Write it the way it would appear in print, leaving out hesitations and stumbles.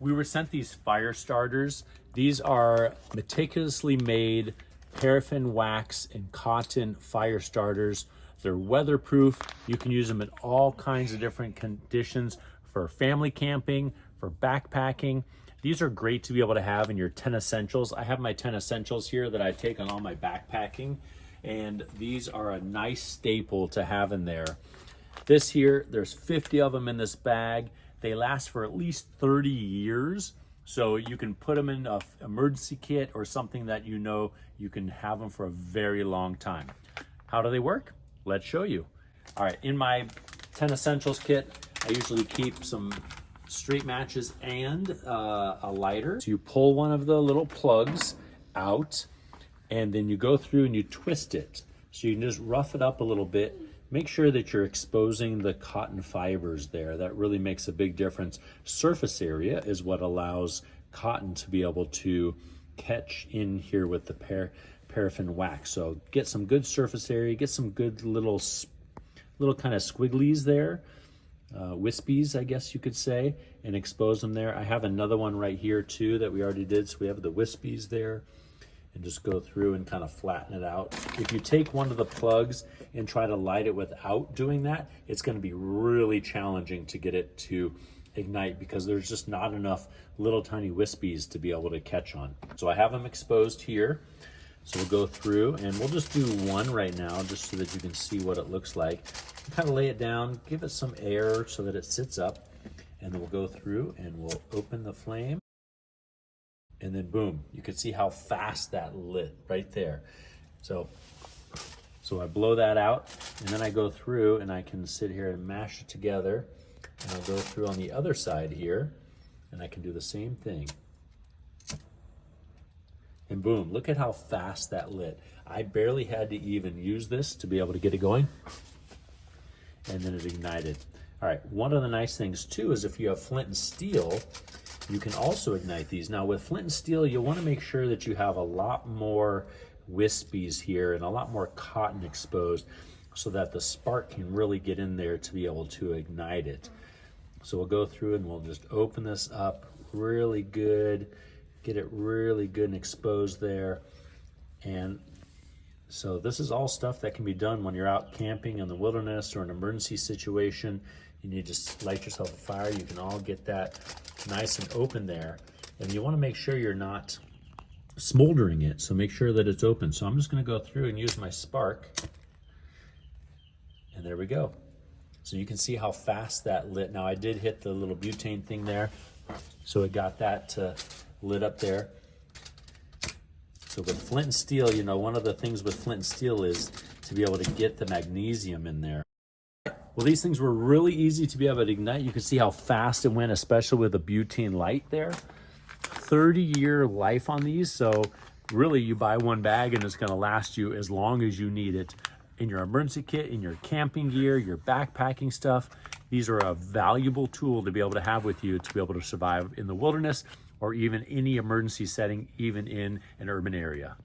We were sent these fire starters. These are meticulously made paraffin wax and cotton fire starters. They're weatherproof. You can use them in all kinds of different conditions for family camping, for backpacking. These are great to be able to have in your 10 essentials. I have my 10 essentials here that I take on all my backpacking, and these are a nice staple to have in there. This here, there's 50 of them in this bag. They last for at least 30 years. So you can put them in an emergency kit or something that you know you can have them for a very long time. How do they work? Let's show you. All right, in my 10 essentials kit, I usually keep some straight matches and a lighter. So you pull one of the little plugs out, and then you go through and you twist it. So you can just rough it up a little bit. Make sure that you're exposing the cotton fibers there. That really makes a big difference. Surface area is what allows cotton to be able to catch in here with the paraffin wax. So get some good surface area, get some good little kind of squigglies there, wispies, I guess you could say, and expose them there. I have another one right here too that we already did. So we have the wispies there, and just go through and kind of flatten it out. If you take one of the plugs and try to light it without doing that, it's going to be really challenging to get it to ignite because there's just not enough little tiny wispies to be able to catch on. So I have them exposed here. So we'll go through and we'll just do one right now just so that you can see what it looks like. Kind of lay it down, give it some air so that it sits up, and then we'll go through and we'll open the flame. And then boom, you can see how fast that lit right there. So I blow that out, and then I go through and I can sit here and mash it together, and I'll go through on the other side here and I can do the same thing. And boom, look at how fast that lit. I barely had to even use this to be able to get it going, and then it ignited. All right, one of the nice things too is if you have flint and steel, you can also ignite these. Now with flint and steel, you want to make sure that you have a lot more wispies here and a lot more cotton exposed so that the spark can really get in there to be able to ignite it. So we'll go through and we'll just open this up really good, get it really good and exposed there. And so this is all stuff that can be done when you're out camping in the wilderness or an emergency situation. You need to just light yourself a fire. You can all get that nice and open there. And you want to make sure you're not smoldering it. So make sure that it's open. So I'm just going to go through and use my spark. And there we go. So you can see how fast that lit. Now I did hit the little butane thing there. So it got that lit up there. So with flint and steel, you know, one of the things with flint and steel is to be able to get the magnesium in there. Well, these things were really easy to be able to ignite. You can see how fast it went, especially with the butane light there. 30-year life on these. So really you buy one bag and it's going to last you as long as you need it. In your emergency kit, in your camping gear, your backpacking stuff, these are a valuable tool to be able to have with you to be able to survive in the wilderness or even any emergency setting, even in an urban area.